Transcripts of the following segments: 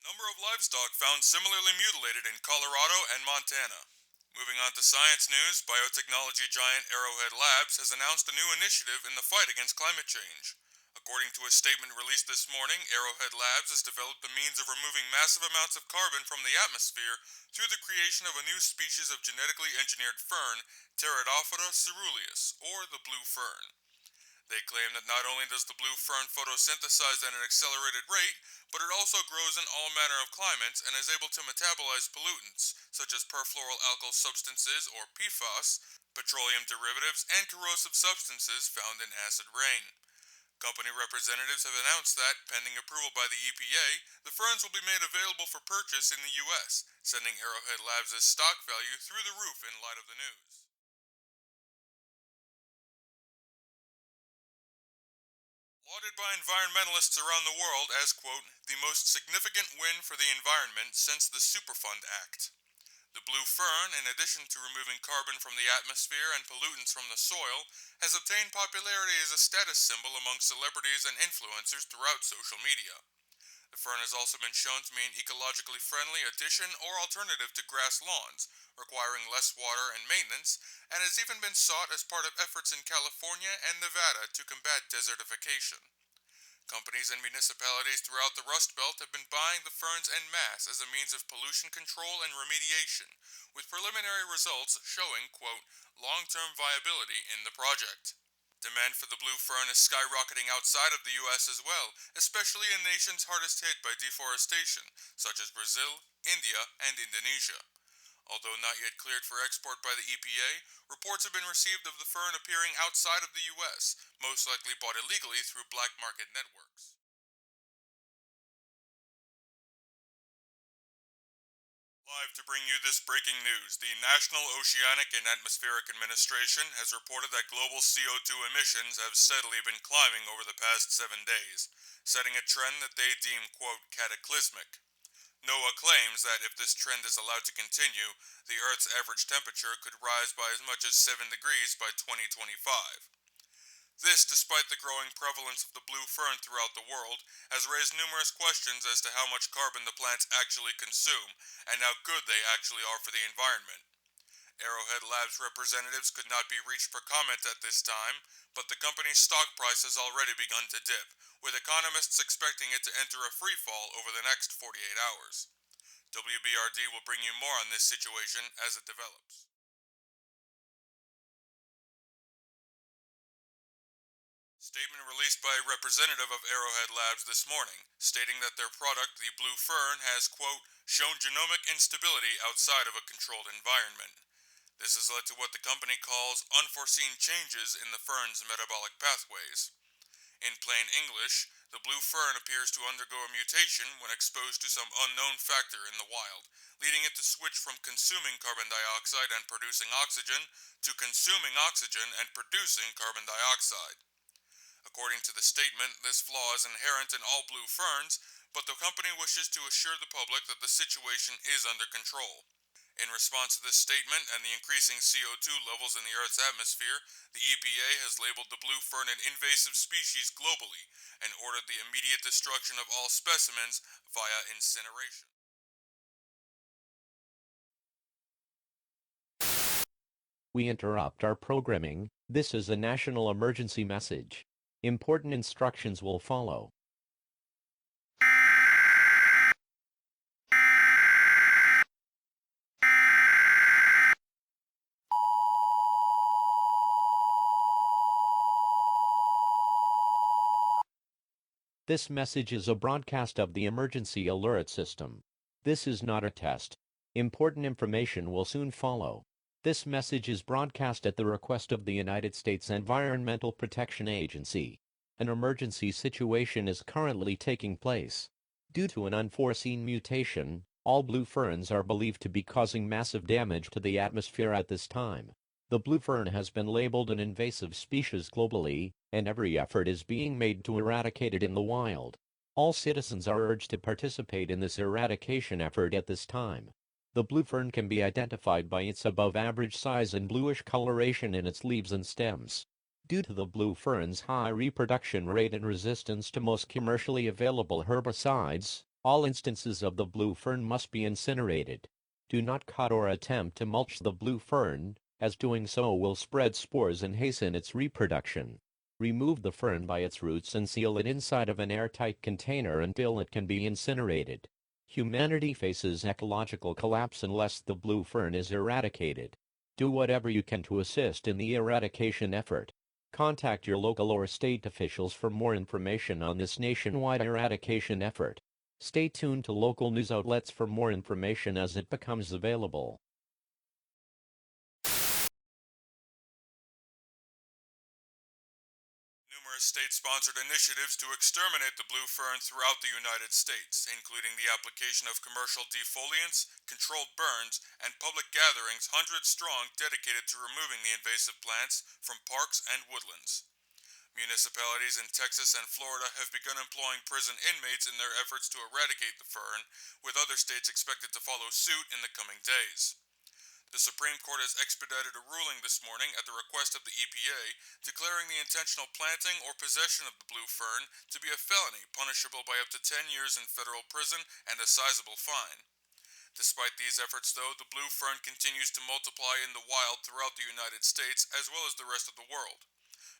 Number of livestock found similarly mutilated in Colorado and Montana. Moving on to science news, biotechnology giant Arrowhead Labs has announced a new initiative in the fight against climate change. According to a statement released this morning, Arrowhead Labs has developed the means of removing massive amounts of carbon from the atmosphere through the creation of a new species of genetically engineered fern, Pteridophyta ceruleus, or the blue fern. They claim that not only does the blue fern photosynthesize at an accelerated rate, but it also grows in all manner of climates and is able to metabolize pollutants, such as perfluoroalkyl substances or PFAS, petroleum derivatives, and corrosive substances found in acid rain. Company representatives have announced that, pending approval by the EPA, the ferns will be made available for purchase in the U.S., sending Arrowhead Labs' stock value through the roof in light of the news. Lauded by environmentalists around the world as, quote, the most significant win for the environment since the Superfund Act. The blue fern, in addition to removing carbon from the atmosphere and pollutants from the soil, has obtained popularity as a status symbol among celebrities and influencers throughout social media. The fern has also been shown to be an ecologically friendly addition or alternative to grass lawns, requiring less water and maintenance, and has even been sought as part of efforts in California and Nevada to combat desertification. Companies and municipalities throughout the Rust Belt have been buying the ferns en masse as a means of pollution control and remediation, with preliminary results showing, quote, long-term viability in the project. Demand for the blue fern is skyrocketing outside of the U.S. as well, especially in nations hardest hit by deforestation, such as Brazil, India, and Indonesia. Although not yet cleared for export by the EPA, reports have been received of the fern appearing outside of the U.S., most likely bought illegally through black market networks. Live to bring you this breaking news, the National Oceanic and Atmospheric Administration has reported that global CO2 emissions have steadily been climbing over the past 7 days, setting a trend that they deem, quote, cataclysmic. NOAA claims that if this trend is allowed to continue, the Earth's average temperature could rise by as much as 7 degrees by 2025. This, despite the growing prevalence of the blue fern throughout the world, has raised numerous questions as to how much carbon the plants actually consume, and how good they actually are for the environment. Arrowhead Labs representatives could not be reached for comment at this time, but the company's stock price has already begun to dip, with economists expecting it to enter a free fall over the next 48 hours. WBRD will bring you more on this situation as it develops. Statement released by a representative of Arrowhead Labs this morning, stating that their product, the blue fern, has, quote, shown genomic instability outside of a controlled environment. This has led to what the company calls unforeseen changes in the fern's metabolic pathways. In plain English, the blue fern appears to undergo a mutation when exposed to some unknown factor in the wild, leading it to switch from consuming carbon dioxide and producing oxygen to consuming oxygen and producing carbon dioxide. According to the statement, this flaw is inherent in all blue ferns, but the company wishes to assure the public that the situation is under control. In response to this statement and the increasing CO2 levels in the Earth's atmosphere, the EPA has labeled the blue fern an invasive species globally and ordered the immediate destruction of all specimens via incineration. We interrupt our programming. This is a national emergency message. Important instructions will follow. This message is a broadcast of the emergency alert system. This is not a test. Important information will soon follow. This message is broadcast at the request of the United States Environmental Protection Agency. An emergency situation is currently taking place. Due to an unforeseen mutation, all blue ferns are believed to be causing massive damage to the atmosphere at this time. The blue fern has been labeled an invasive species globally, and every effort is being made to eradicate it in the wild. All citizens are urged to participate in this eradication effort at this time. The blue fern can be identified by its above-average size and bluish coloration in its leaves and stems. Due to the blue fern's high reproduction rate and resistance to most commercially available herbicides, All instances of the blue fern must be incinerated. Do not cut or attempt to mulch the blue fern, as doing so will spread spores and hasten its reproduction. Remove the fern by its roots and seal it inside of an airtight container until it can be incinerated. Humanity faces ecological collapse unless the blue fern is eradicated. Do whatever you can to assist in the eradication effort. Contact your local or state officials for more information on this nationwide eradication effort. Stay tuned to local news outlets for more information as it becomes available. Numerous state-sponsored initiatives to exterminate the blue fern throughout the United States, including the application of commercial defoliants, controlled burns, and public gatherings hundreds strong dedicated to removing the invasive plants from parks and woodlands. Municipalities in Texas and Florida have begun employing prison inmates in their efforts to eradicate the fern, with other states expected to follow suit in the coming days. The Supreme Court has expedited a ruling this morning at the request of the EPA, declaring the intentional planting or possession of the blue fern to be a felony punishable by up to 10 years in federal prison and a sizable fine. Despite these efforts, though, the blue fern continues to multiply in the wild throughout the United States as well as the rest of the world.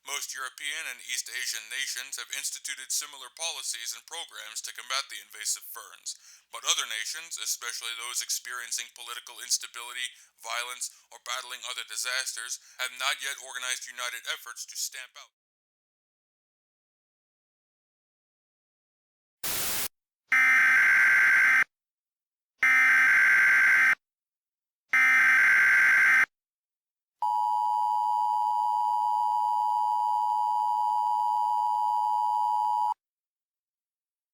Most European and East Asian nations have instituted similar policies and programs to combat the invasive ferns, but other nations, especially those experiencing political instability, violence, or battling other disasters, have not yet organized united efforts to stamp out.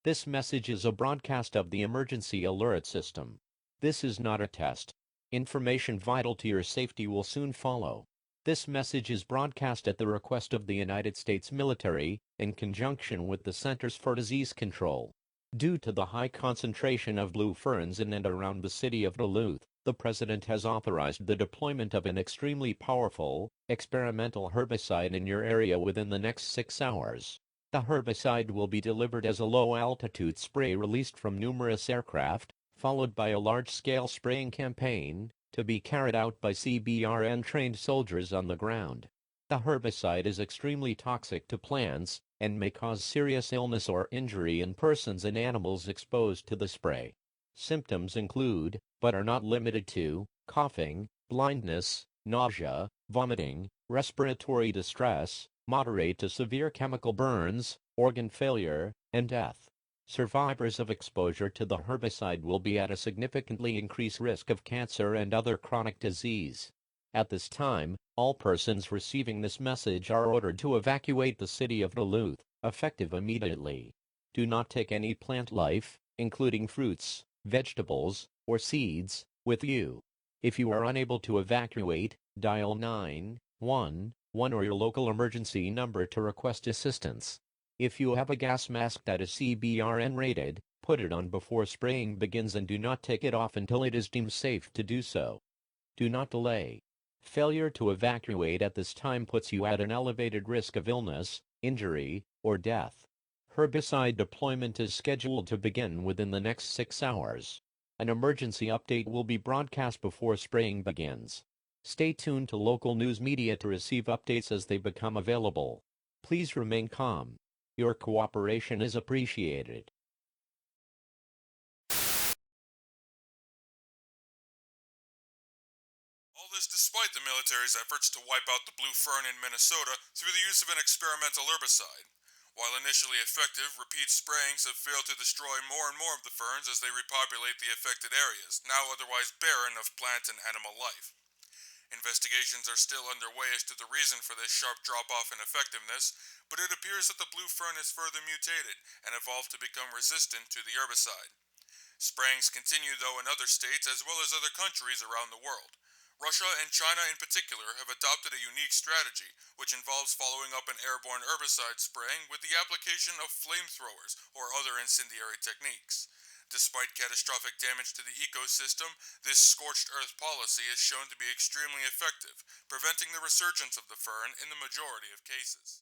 This message is a broadcast of the emergency alert system. This is not a test. Information vital to your safety will soon follow. This message is broadcast at the request of the United States military, in conjunction with the Centers for Disease Control. Due to the high concentration of blue ferns in and around the city of Duluth, the President has authorized the deployment of an extremely powerful, experimental herbicide in your area within the next 6 hours. The herbicide will be delivered as a low-altitude spray released from numerous aircraft, followed by a large-scale spraying campaign, to be carried out by CBRN-trained soldiers on the ground. The herbicide is extremely toxic to plants, and may cause serious illness or injury in persons and animals exposed to the spray. Symptoms include, but are not limited to, coughing, blindness, nausea, vomiting, respiratory distress, moderate to severe chemical burns, organ failure, and death. Survivors of exposure to the herbicide will be at a significantly increased risk of cancer and other chronic disease. At this time, all persons receiving this message are ordered to evacuate the city of Duluth, effective immediately. Do not take any plant life, including fruits, vegetables, or seeds, with you. If you are unable to evacuate, dial 911 or your local emergency number to request assistance. If you have a gas mask that is CBRN rated, put it on before spraying begins and do not take it off until it is deemed safe to do so. Do not delay. Failure to evacuate at this time puts you at an elevated risk of illness, injury, or death. Herbicide deployment is scheduled to begin within the next 6 hours. An emergency update will be broadcast before spraying begins. Stay tuned to local news media to receive updates as they become available. Please remain calm. Your cooperation is appreciated. All this despite the military's efforts to wipe out the blue fern in Minnesota through the use of an experimental herbicide. While initially effective, repeat sprayings have failed to destroy more and more of the ferns as they repopulate the affected areas, now otherwise barren of plant and animal life. Investigations are still underway as to the reason for this sharp drop-off in effectiveness, but it appears that the blue fern has further mutated and evolved to become resistant to the herbicide. Sprayings continue though in other states as well as other countries around the world. Russia and China in particular have adopted a unique strategy, which involves following up an airborne herbicide spraying with the application of flamethrowers or other incendiary techniques. Despite catastrophic damage to the ecosystem, this scorched earth policy is shown to be extremely effective, preventing the resurgence of the fern in the majority of cases.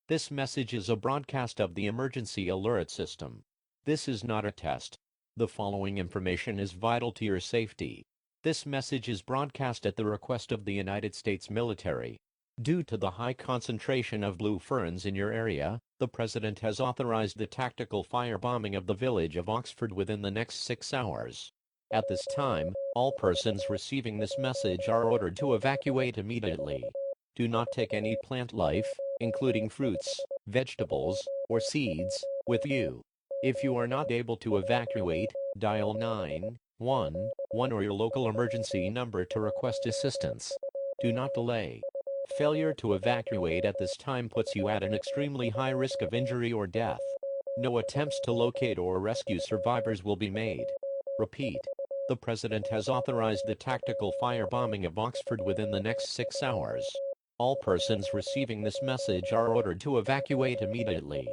This message is a broadcast of the emergency alert system. This is not a test. The following information is vital to your safety. This message is broadcast at the request of the United States military. Due to the high concentration of blue ferns in your area, the President has authorized the tactical firebombing of the village of Oxford within the next 6 hours. At this time, all persons receiving this message are ordered to evacuate immediately. Do not take any plant life, including fruits, vegetables, or seeds, with you. If you are not able to evacuate, dial 911 or your local emergency number to request assistance. Do not delay. Failure to evacuate at this time puts you at an extremely high risk of injury or death. No attempts to locate or rescue survivors will be made. Repeat. The President has authorized the tactical firebombing of Oxford within the next 6 hours. All persons receiving this message are ordered to evacuate immediately.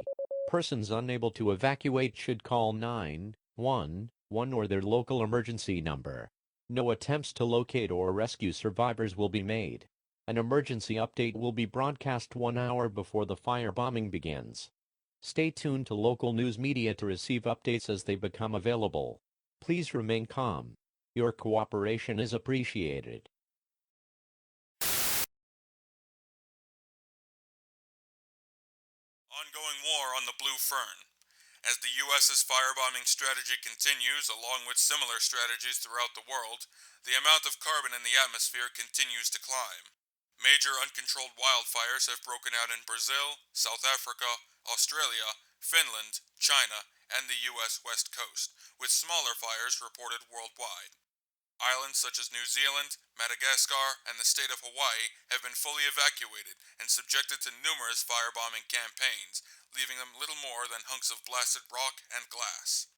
Persons unable to evacuate should call 911 or their local emergency number. No attempts to locate or rescue survivors will be made. An emergency update will be broadcast 1 hour before the firebombing begins. Stay tuned to local news media to receive updates as they become available. Please remain calm. Your cooperation is appreciated. Ongoing war on the blue fern. As the U.S.'s firebombing strategy continues, along with similar strategies throughout the world, the amount of carbon in the atmosphere continues to climb. Major uncontrolled wildfires have broken out in Brazil, South Africa, Australia, Finland, China, and the U.S. West Coast, with smaller fires reported worldwide. Islands such as New Zealand, Madagascar, and the state of Hawaii have been fully evacuated and subjected to numerous firebombing campaigns, leaving them little more than hunks of blasted rock and glass.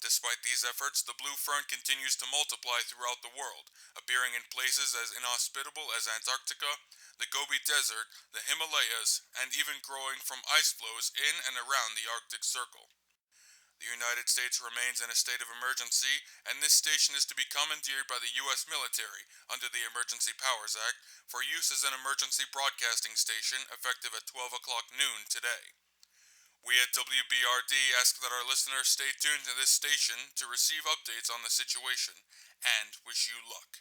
Despite these efforts, the blue fern continues to multiply throughout the world, appearing in places as inhospitable as Antarctica, the Gobi Desert, the Himalayas, and even growing from ice floes in and around the Arctic Circle. The United States remains in a state of emergency, and this station is to be commandeered by the U.S. military under the Emergency Powers Act for use as an emergency broadcasting station effective at 12 o'clock noon today. We at WBRD ask that our listeners stay tuned to this station to receive updates on the situation, and wish you luck.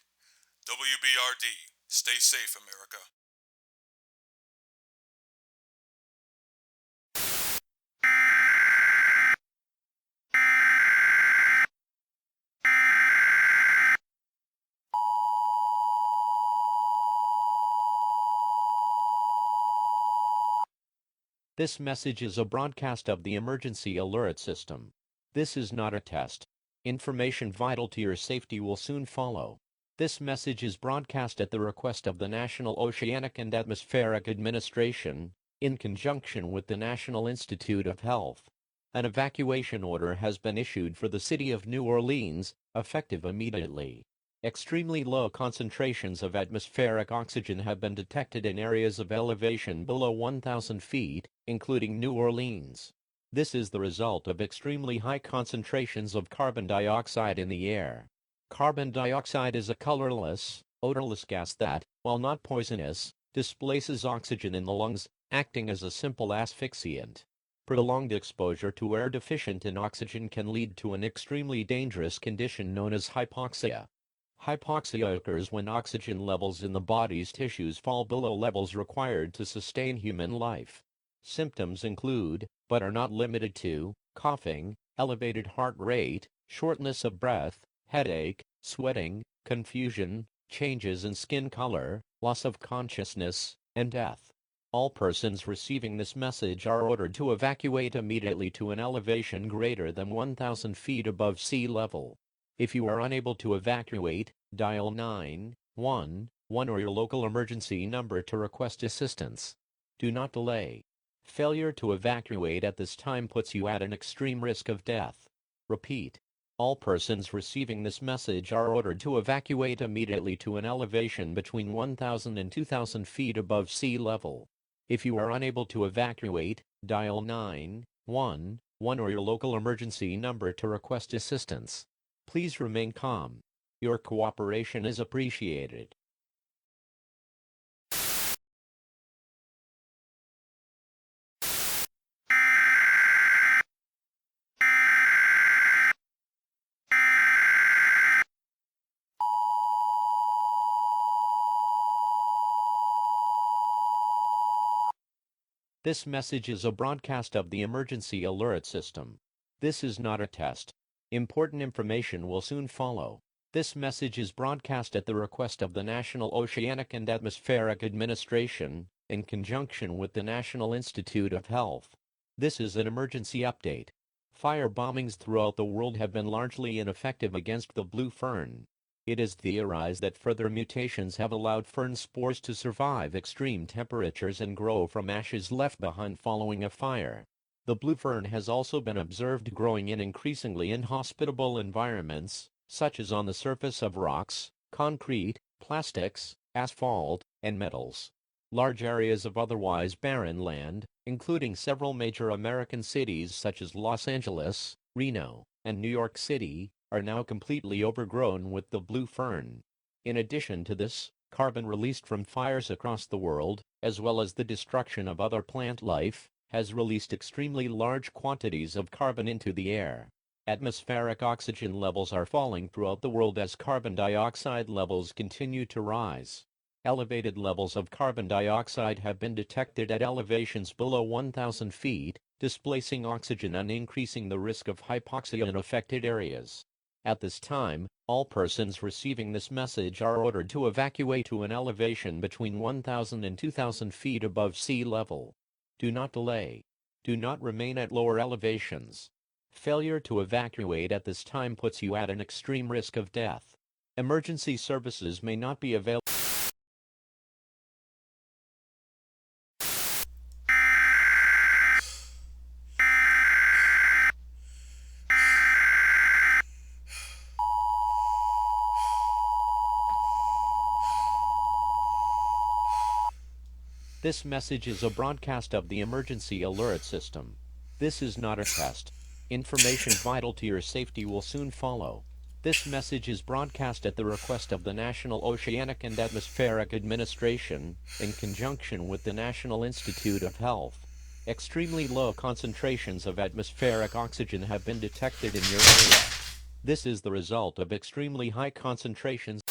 WBRD, stay safe, America. This message is a broadcast of the emergency alert system. This is not a test. Information vital to your safety will soon follow. This message is broadcast at the request of the National Oceanic and Atmospheric Administration, in conjunction with the National Institute of Health. An evacuation order has been issued for the city of New Orleans, effective immediately. Extremely low concentrations of atmospheric oxygen have been detected in areas of elevation below 1,000 feet, including New Orleans. This is the result of extremely high concentrations of carbon dioxide in the air. Carbon dioxide is a colorless, odorless gas that, while not poisonous, displaces oxygen in the lungs, acting as a simple asphyxiant. Prolonged exposure to air deficient in oxygen can lead to an extremely dangerous condition known as hypoxia. Hypoxia occurs when oxygen levels in the body's tissues fall below levels required to sustain human life. Symptoms include, but are not limited to, coughing, elevated heart rate, shortness of breath, headache, sweating, confusion, changes in skin color, loss of consciousness, and death. All persons receiving this message are ordered to evacuate immediately to an elevation greater than 1,000 feet above sea level. If you are unable to evacuate, dial 911 or your local emergency number to request assistance. Do not delay. Failure to evacuate at this time puts you at an extreme risk of death. Repeat. All persons receiving this message are ordered to evacuate immediately to an elevation between 1,000 and 2,000 feet above sea level. If you are unable to evacuate, dial 911 or your local emergency number to request assistance. Please remain calm. Your cooperation is appreciated. This message is a broadcast of the emergency alert system. This is not a test. Important information will soon follow. This message is broadcast at the request of the National Oceanic and Atmospheric Administration, in conjunction with the National Institute of Health. This is an emergency update. Fire bombings throughout the world have been largely ineffective against the blue fern. It is theorized that further mutations have allowed fern spores to survive extreme temperatures and grow from ashes left behind following a fire. The blue fern has also been observed growing in increasingly inhospitable environments, such as on the surface of rocks, concrete, plastics, asphalt, and metals. Large areas of otherwise barren land, including several major American cities such as Los Angeles, Reno, and New York City, are now completely overgrown with the blue fern. In addition to this, carbon released from fires across the world, as well as the destruction of other plant life, has released extremely large quantities of carbon into the air. Atmospheric oxygen levels are falling throughout the world as carbon dioxide levels continue to rise. Elevated levels of carbon dioxide have been detected at elevations below 1,000 feet, displacing oxygen and increasing the risk of hypoxia in affected areas. At this time, all persons receiving this message are ordered to evacuate to an elevation between 1,000 and 2,000 feet above sea level. Do not delay. Do not remain at lower elevations. Failure to evacuate at this time puts you at an extreme risk of death. Emergency services may not be available. This message is a broadcast of the emergency alert system. This is not a test. Information vital to your safety will soon follow. This message is broadcast at the request of the National Oceanic and Atmospheric Administration, in conjunction with the National Institute of Health. Extremely low concentrations of atmospheric oxygen have been detected in your area. This is the result of extremely high concentrations